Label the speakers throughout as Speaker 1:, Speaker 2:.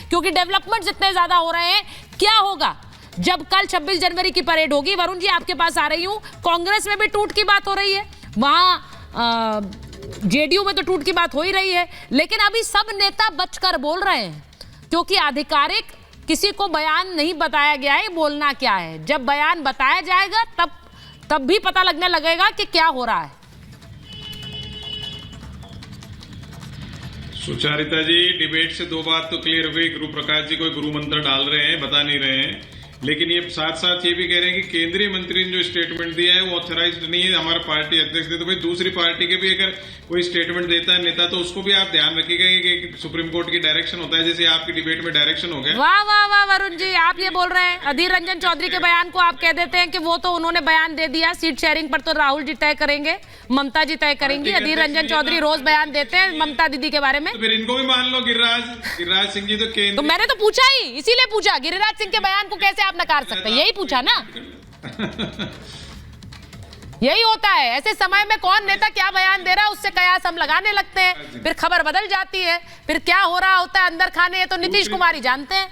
Speaker 1: क्योंकि डेवलपमेंट इतने ज्यादा हो रहे हैं। क्या होगा जब कल 26 जनवरी की परेड होगी? वरुण जी आपके पास आ रही हूं। कांग्रेस में भी टूट की बात हो रही है, वहां जेडीयू में तो टूट की बात हो ही रही है, लेकिन अभी सब नेता बचकर बोल रहे हैं क्योंकि आधिकारिक किसी को बयान नहीं बताया गया है बोलना क्या है। जब बयान बताया जाएगा तब भी पता लगने लगेगा कि क्या हो रहा है।
Speaker 2: सुचारिता जी, डिबेट से दो बात तो क्लियर हो गई। गुरु प्रकाश जी कोई गुरु मंत्र डाल रहे हैं, बता नहीं रहे हैं, लेकिन ये साथ साथ ये भी कह रहे हैं कि केंद्रीय मंत्री ने जो स्टेटमेंट दिया है वो ऑथराइज्ड नहीं है, हमारे पार्टी अध्यक्ष ने। तो भाई दूसरी पार्टी के भी अगर कोई स्टेटमेंट देता है नेता तो उसको भी आप ध्यान रखिएगा कि सुप्रीम कोर्ट की डायरेक्शन होता है, जैसे आपकी डिबेट में डायरेक्शन हो गया।
Speaker 1: वाह वाह वाह वरुण जी, आप ये बोल रहे हैं अधीर रंजन चौधरी के बयान को आप कह देते हैं कि वो तो उन्होंने बयान दे दिया, सीट शेयरिंग पर तो राहुल जी तय करेंगे, ममता जी तय करेंगी। अधीर रंजन चौधरी रोज बयान देते हैं ममता दीदी के बारे में,
Speaker 2: तो फिर इनको भी मान लो। गिरिराज सिंह जी
Speaker 1: तो मैंने तो पूछा ही, इसीलिए पूछा गिरिराज सिंह के बयान को कैसे आप नकार सकते हैं, यही पूछा ना। यही होता है, ऐसे समय में कौन नेता क्या बयान दे रहा है उससे कयास हम लगाने लगते हैं, फिर खबर बदल जाती है, फिर क्या हो रहा होता है अंदर खाने ये तो नीतीश कुमार ही जानते हैं।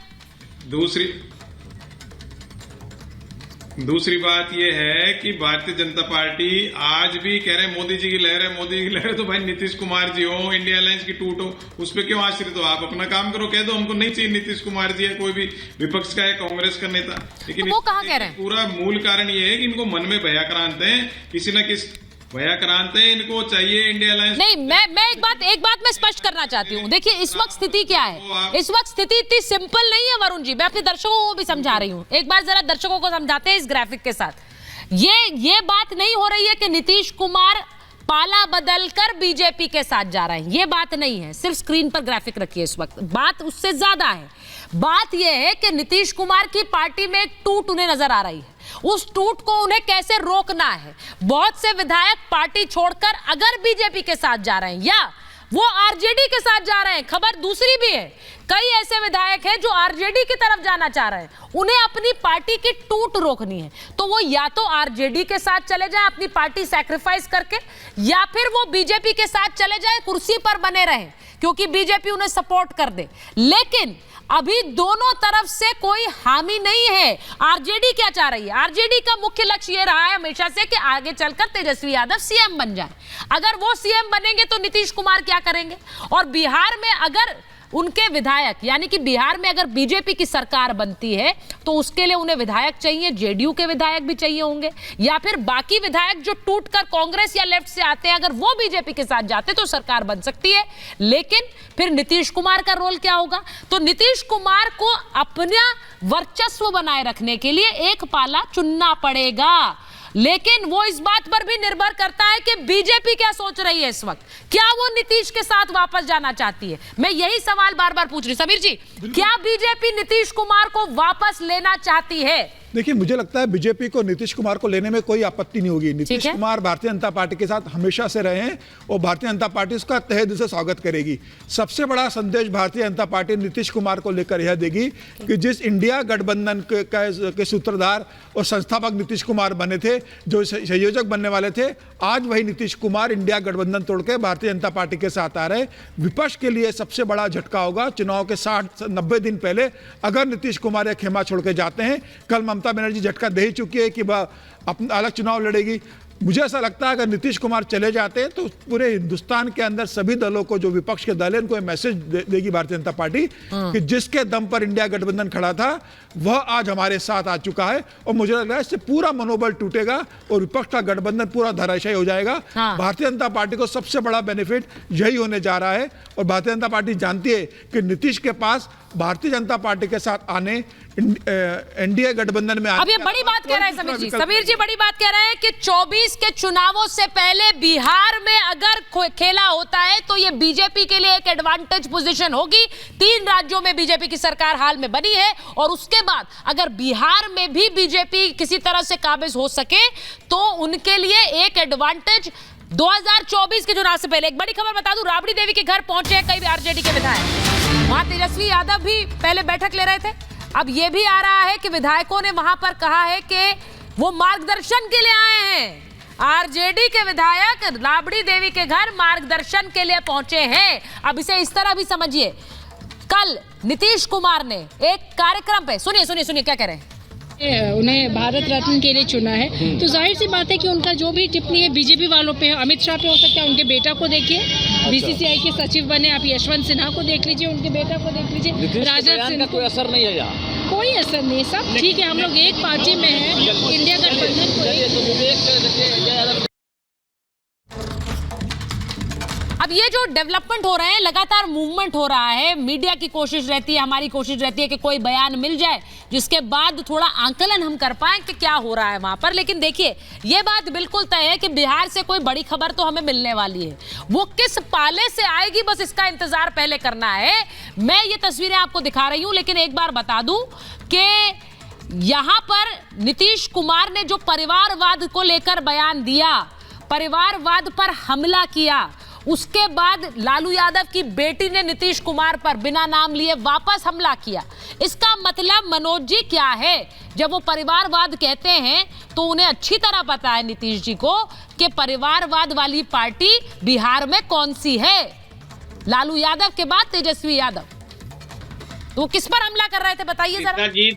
Speaker 2: दूसरी बात यह है कि भारतीय जनता पार्टी आज भी कह रहे हैं मोदी जी की लहर है, मोदी जी की लहर है, तो भाई नीतीश कुमार जी हो, इंडिया अलायंस की टूट हो, उस पर क्यों आश्रित हो? आप अपना काम करो, कह दो हमको नहीं चाहिए नीतीश कुमार जी है, कोई भी विपक्ष का है, कांग्रेस का नेता। लेकिन
Speaker 1: तो वो कहाँ कह रहे हैं?
Speaker 2: पूरा मूल कारण ये है कि इनको मन में भयाक्रांत है, किसी न किसी भयाक्रांत है, इनको चाहिए इंडिया अलायंस।
Speaker 1: नहीं, मैं एक बात मैं स्पष्ट करना चाहती हूँ। देखिए इस वक्त स्थिति क्या है, इस वक्त स्थिति इतनी सिंपल नहीं है वरुण जी, मैं अपने दर्शकों को भी समझा रही हूँ। एक बार जरा दर्शकों को समझाते हैं इस ग्राफिक के साथ। ये बात नहीं हो रही है कि नीतीश कुमार पाला बदलकर बीजेपी के साथ जा रहे हैं, ये बात नहीं है। सिर्फ स्क्रीन पर ग्राफिक रखिए, इस वक्त बात उससे ज्यादा है। बात यह है कि नीतीश कुमार की पार्टी में एक टूट उन्हें नजर आ रही है, उस टूट को उन्हें कैसे रोकना है। बहुत से विधायक पार्टी छोड़कर अगर बीजेपी के साथ जा रहे हैं या वो आरजेडी के साथ जा रहे हैं, खबर दूसरी भी है, कई ऐसे विधायक हैं जो आरजेडी की तरफ जाना चाह रहे हैं, उन्हें अपनी पार्टी की टूट रोकनी है, तो वो या तो आरजेडी के साथ चले जाएं अपनी पार्टी सैक्रिफाइस करके, या फिर वो बीजेपी के साथ चले जाएं, कुर्सी पर बने रहें क्योंकि बीजेपी उन्हें सपोर्ट कर दे। लेकिन अभी दोनों तरफ से कोई हामी नहीं है। आरजेडी क्या चाह रही है? आरजेडी का मुख्य लक्ष्य यह रहा है हमेशा से कि आगे चलकर तेजस्वी यादव सीएम बन जाए। अगर वो सीएम बनेंगे तो नीतीश कुमार क्या करेंगे? और बिहार में अगर उनके विधायक, यानी कि बिहार में अगर बीजेपी की सरकार बनती है तो उसके लिए उन्हें विधायक चाहिए, जेडीयू के विधायक भी चाहिए होंगे, या फिर बाकी विधायक जो टूटकर कांग्रेस या लेफ्ट से आते हैं, अगर वो बीजेपी के साथ जाते तो सरकार बन सकती है। लेकिन फिर नीतीश कुमार का रोल क्या होगा? तो नीतीश कुमार को अपना वर्चस्व बनाए रखने के लिए एक पाला चुनना पड़ेगा, लेकिन वो इस बात पर भी निर्भर करता है कि बीजेपी क्या सोच रही है इस वक्त। क्या वो नीतीश के साथ वापस जाना चाहती है? मैं यही सवाल बार बार पूछ रही हूं। समीर जी, क्या बीजेपी नीतीश कुमार को वापस लेना चाहती है?
Speaker 3: देखिए, मुझे लगता है बीजेपी को नीतीश कुमार को लेने में कोई आपत्ति नहीं होगी। नीतीश कुमार भारतीय जनता पार्टी के साथ हमेशा से रहे हैं और भारतीय जनता पार्टी उसका तहे दिल से स्वागत करेगी। सबसे बड़ा संदेश भारतीय जनता पार्टी नीतीश कुमार को लेकर यह देगी कि जिस इंडिया गठबंधन के सूत्रधार और संस्थापक नीतीश कुमार बने थे, जो संयोजक बनने वाले थे, आज वही नीतीश कुमार इंडिया गठबंधन तोड़ के भारतीय जनता पार्टी के साथ आ रहे। विपक्ष के लिए सबसे बड़ा झटका होगा। चुनाव के 60-90 दिन पहले अगर नीतीश कुमार या खेमा छोड़ के जाते हैं, कल ममता बनर्जी झटका दे ही चुकी है कि अपना अलग चुनाव लड़ेगी। मुझे ऐसा लगता है अगर नीतीश कुमार चले जाते हैं तो पूरे हिंदुस्तान के अंदर सभी दलों को, जो विपक्ष के दल है, उनको मैसेज देगी भारतीय जनता पार्टी कि जिसके दम पर इंडिया गठबंधन खड़ा था वह आज हमारे साथ आ चुका है। और मुझे लग रहा है इससे पूरा मनोबल टूटेगा और विपक्ष का गठबंधन पूरा धराशायी हो जाएगा। भारतीय जनता पार्टी को सबसे बड़ा बेनिफिट यही होने जा रहा है और भारतीय जनता पार्टी जानती है कि नीतीश के पास भारतीय जनता पार्टी के साथ आने, एनडीए गठबंधन में
Speaker 1: अब ये बड़ी बात कह रहे हैं समीर जी। समीर जी बड़ी बात कह रहे हैं कि 24 के चुनावों से पहले बिहार में अगर खेला होता है तो ये बीजेपी के लिए एक एडवांटेज पोजीशन होगी। 3 राज्यों में बीजेपी की सरकार हाल में बनी है और उसके बाद अगर बिहार में भी बीजेपी किसी तरह से काबिज हो सके तो उनके लिए एक एडवांटेज 2024 के चुनाव से पहले। एक बड़ी खबर बता दूं, राबड़ी देवी के घर पहुंचे हैं कई आरजेडी के विधायक। वहां तेजस्वी यादव भी पहले बैठक ले रहे थे। अब यह भी आ रहा है कि विधायकों ने वहां पर कहा है कि वो मार्गदर्शन के लिए आए हैं। आरजेडी के विधायक राबड़ी देवी के घर मार्गदर्शन के लिए पहुंचे हैं। अब इसे इस तरह भी समझिए, कल नीतीश कुमार ने एक कार्यक्रम पे, सुनिए सुनिए सुनिए क्या कह रहे हैं।
Speaker 4: उन्हें भारत रत्न के लिए चुना है, तो जाहिर सी बात है कि उनका जो भी टिप्पणी है बीजेपी वालों पे, अमित शाह पे हो सकता है, उनके बेटा को देखिए, बीसीसीआई के सचिव बने, आप यशवंत सिन्हा को देख लीजिए, उनके बेटा को देख लीजिए, राजनाथ सिंह,
Speaker 5: कोई असर नहीं है यहाँ,
Speaker 4: कोई असर नहीं, सब ठीक है, हम लोग एक पार्टी में हैं, इंडिया गठबंधन को।
Speaker 1: अब ये जो डेवलपमेंट हो रहे हैं, लगातार मूवमेंट हो रहा है, मीडिया की कोशिश रहती है, हमारी कोशिश रहती है कि कोई बयान मिल जाए जिसके बाद थोड़ा आंकलन हम कर पाए कि क्या हो रहा है वहां पर। लेकिन देखिए, ये बात बिल्कुल तय है कि बिहार से कोई बड़ी खबर तो हमें मिलने वाली है, वो किस पाले से आएगी बस इसका इंतजार पहले करना है। मैं ये तस्वीरें आपको दिखा रही हूं, लेकिन एक बार बता दूं कि यहां पर नीतीश कुमार ने जो परिवारवाद को लेकर बयान दिया, परिवारवाद पर हमला किया, उसके बाद लालू यादव की बेटी ने नीतीश कुमार पर बिना नाम लिए वापस हमला किया। इसका मतलब मनोज जी क्या है? जब वो परिवारवाद कहते हैं तो उन्हें अच्छी तरह पता है नीतीश जी को कि परिवारवाद वाली पार्टी बिहार में कौन सी है। लालू यादव के बाद तेजस्वी यादव, तो वो किस पर हमला कर रहे थे बताइए जरा
Speaker 6: जी।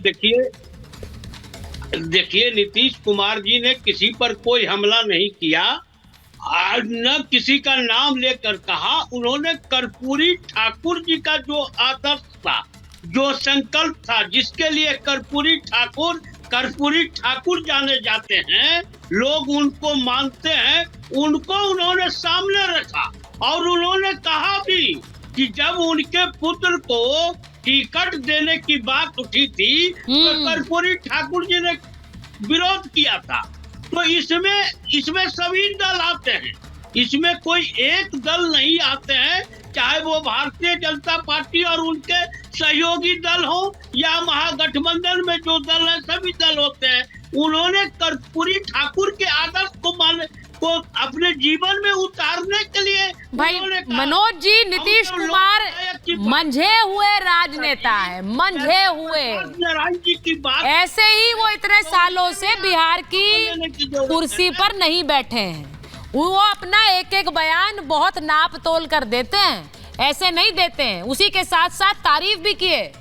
Speaker 6: देखिए नीतीश कुमार जी ने किसी पर कोई हमला नहीं किया, न किसी का नाम लेकर कहा। उन्होंने कर्पूरी ठाकुर जी का जो आदर्श था, जो संकल्प था, जिसके लिए कर्पूरी ठाकुर जाने जाते हैं, लोग उनको मानते हैं, उनको उन्होंने सामने रखा। और उन्होंने कहा भी कि जब उनके पुत्र को टिकट देने की बात उठी थी तो कर्पूरी ठाकुर जी ने विरोध किया था। तो इसमें सभी दल आते हैं, इसमें कोई एक दल नहीं आते हैं, चाहे वो भारतीय जनता पार्टी और उनके सहयोगी दल हो या महागठबंधन में जो दल है, सभी दल होते हैं। उन्होंने कर्पूरी ठाकुर के आदर्श को अपने जीवन में उतारने के लिए
Speaker 1: भाई मनोज जी, नीतीश कुमार मंझे हुए राजनेता है, मंझे हुए।
Speaker 6: की बात
Speaker 1: ऐसे ही वो इतने सालों से बिहार की कुर्सी पर नहीं बैठे हैं, वो अपना एक एक बयान बहुत नाप तोल कर देते हैं, ऐसे नहीं देते हैं। उसी के साथ साथ तारीफ भी किए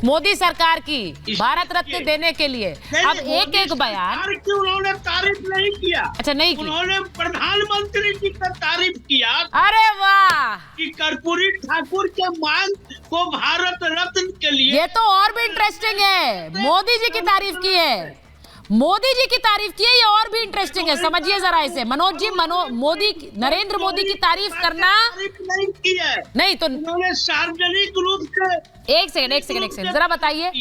Speaker 1: मोदी सरकार की भारत रत्न देने के लिए। अब एक एक बयान
Speaker 6: उन्होंने तारीफ नहीं किया।
Speaker 1: अच्छा, नहीं की,
Speaker 6: उन्होंने प्रधानमंत्री जी का तारीफ किया।
Speaker 1: अरे वाह,
Speaker 6: कि कर्पूरी ठाकुर के मांग को भारत रत्न के लिए।
Speaker 1: ये तो और भी इंटरेस्टिंग है, मोदी जी की तारीफ की है, मोदी जी की तारीफ की है, ये और भी इंटरेस्टिंग है। समझिए जरा इसे मनोज जी, नरेंद्र मोदी की तारीफ करना
Speaker 6: नहीं की है,
Speaker 1: नहीं तो
Speaker 6: उन्होंने सार्वजनिक रूप से
Speaker 1: एक सेकंड जरा बताइए।